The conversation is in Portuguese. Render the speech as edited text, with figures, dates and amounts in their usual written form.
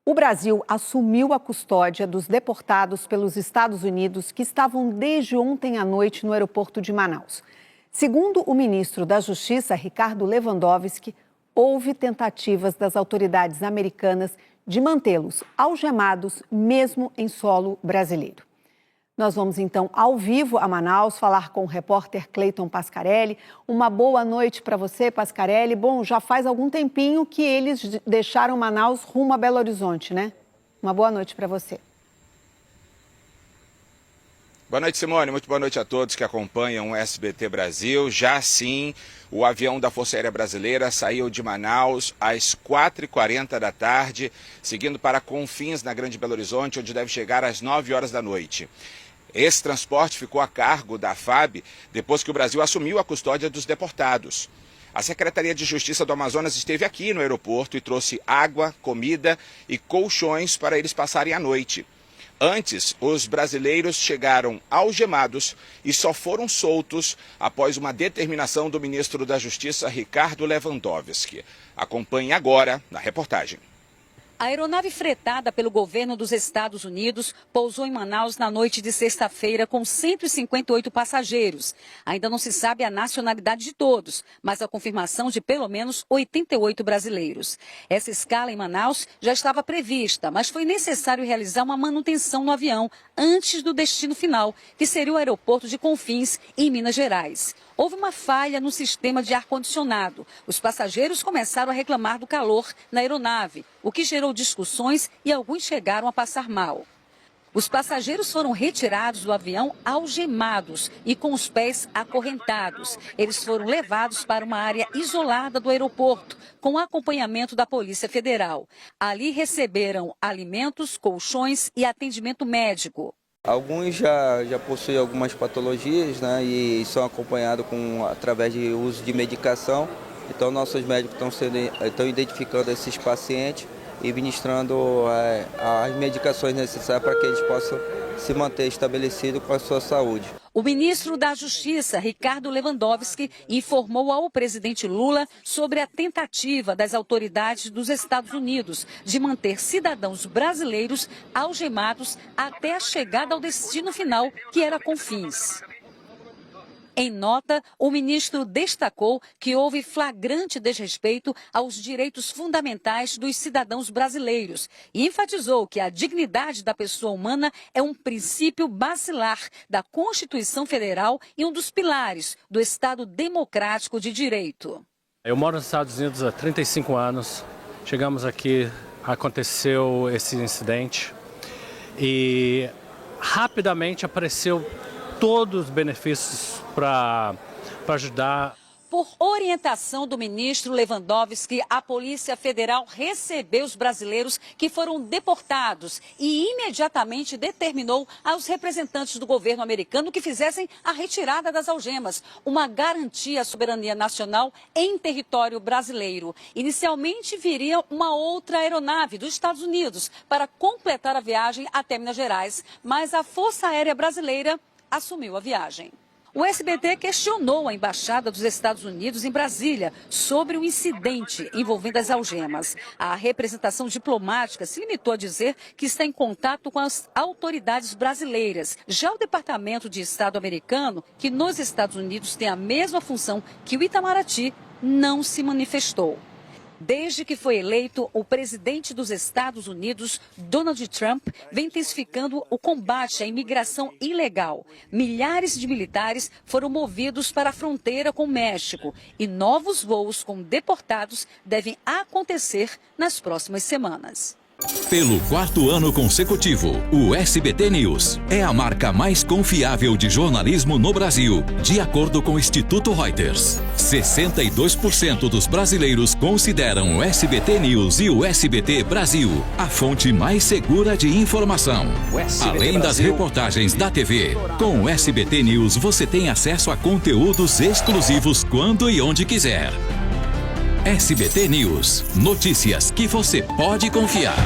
O Brasil assumiu a custódia dos deportados pelos Estados Unidos que estavam desde ontem à noite no aeroporto de Manaus. Segundo o ministro da Justiça, Ricardo Lewandowski, houve tentativas das autoridades americanas de mantê-los algemados mesmo em solo brasileiro. Nós vamos então ao vivo a Manaus falar com o repórter Cleiton Pascarelli. Uma boa noite para você, Pascarelli. Bom, já faz algum tempinho que eles deixaram Manaus rumo a Belo Horizonte, né? Uma boa noite para você. Boa noite, Simone. Muito boa noite a todos que acompanham o SBT Brasil. Já sim, o avião da Força Aérea Brasileira saiu de Manaus às 4h40 da tarde, seguindo para Confins, na Grande Belo Horizonte, onde deve chegar às 9 horas da noite. Esse transporte ficou a cargo da FAB depois que o Brasil assumiu a custódia dos deportados. A Secretaria de Justiça do Amazonas esteve aqui no aeroporto e trouxe água, comida e colchões para eles passarem a noite. Antes, os brasileiros chegaram algemados e só foram soltos após uma determinação do ministro da Justiça, Ricardo Lewandowski. Acompanhe agora na reportagem. A aeronave fretada pelo governo dos Estados Unidos pousou em Manaus na noite de sexta-feira com 158 passageiros. Ainda não se sabe a nacionalidade de todos, mas a confirmação de pelo menos 88 brasileiros. Essa escala em Manaus já estava prevista, mas foi necessário realizar uma manutenção no avião antes do destino final, que seria o aeroporto de Confins, em Minas Gerais. Houve uma falha no sistema de ar-condicionado. Os passageiros começaram a reclamar do calor na aeronave, o que gerou discussões e alguns chegaram a passar mal. Os passageiros foram retirados do avião algemados e com os pés acorrentados. Eles foram levados para uma área isolada do aeroporto, com acompanhamento da Polícia Federal. Ali receberam alimentos, colchões e atendimento médico. Alguns já possuem algumas patologias, né, e são acompanhados através de uso de medicação. Então, nossos médicos estão identificando esses pacientes e ministrando as medicações necessárias para que eles possam se manter estabelecidos com a sua saúde. O ministro da Justiça, Ricardo Lewandowski, informou ao presidente Lula sobre a tentativa das autoridades dos Estados Unidos de manter cidadãos brasileiros algemados até a chegada ao destino final, que era Confins. Em nota, o ministro destacou que houve flagrante desrespeito aos direitos fundamentais dos cidadãos brasileiros e enfatizou que a dignidade da pessoa humana é um princípio basilar da Constituição Federal e um dos pilares do Estado Democrático de Direito. Eu moro nos Estados Unidos há 35 anos. Chegamos aqui, aconteceu esse incidente e rapidamente apareceu todos os benefícios para ajudar. Por orientação do ministro Lewandowski, a Polícia Federal recebeu os brasileiros que foram deportados e imediatamente determinou aos representantes do governo americano que fizessem a retirada das algemas, uma garantia à soberania nacional em território brasileiro. Inicialmente viria uma outra aeronave dos Estados Unidos para completar a viagem até Minas Gerais, mas a Força Aérea Brasileira assumiu a viagem. O SBT questionou a Embaixada dos Estados Unidos em Brasília sobre o incidente envolvendo as algemas. A representação diplomática se limitou a dizer que está em contato com as autoridades brasileiras. Já o Departamento de Estado americano, que nos Estados Unidos tem a mesma função que o Itamaraty, não se manifestou. Desde que foi eleito, o presidente dos Estados Unidos, Donald Trump, vem intensificando o combate à imigração ilegal. Milhares de militares foram movidos para a fronteira com o México e novos voos com deportados devem acontecer nas próximas semanas. Pelo 4º ano consecutivo, o SBT News é a marca mais confiável de jornalismo no Brasil, de acordo com o Instituto Reuters. 62% dos brasileiros consideram o SBT News e o SBT Brasil a fonte mais segura de informação. Além das reportagens da TV, com o SBT News você tem acesso a conteúdos exclusivos quando e onde quiser. SBT News. Notícias que você pode confiar.